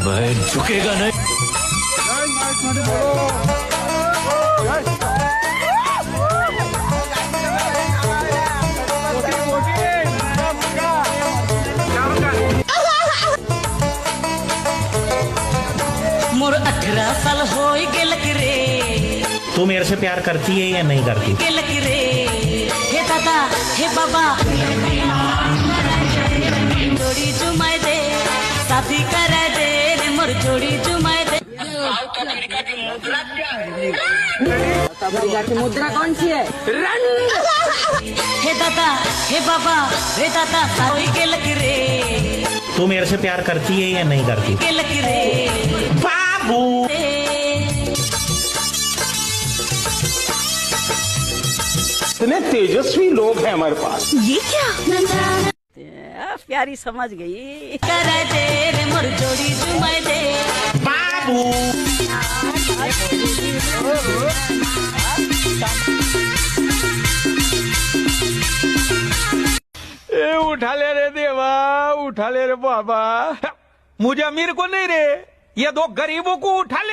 मैं झुकेगा नहीं। मोर 18 साल हो गेल रे। तू मेरे से प्यार करती है या नहीं करती? गेल रे हे दादा हे बाबा जोड़ी जुमाए दे शादी करा दे रे मोर जोड़ी जुमाए दे। मुद्रा कौन सी है? हे दादा हे बाबा हे दादा हो गेल रे। तू मेरे से प्यार करती है या नहीं करती? गेल रे बाबू इतने तेजस्वी लोग हैं हमारे पास। ये क्या प्यारी समझ गई। करा दे रे मोर जोड़ी जुमाए दे बाबू। ए उठा ले रे देवा, उठा ले रे बाबा। मुझे अमीर को नहीं रे, ये दो गरीबों को उठा ले।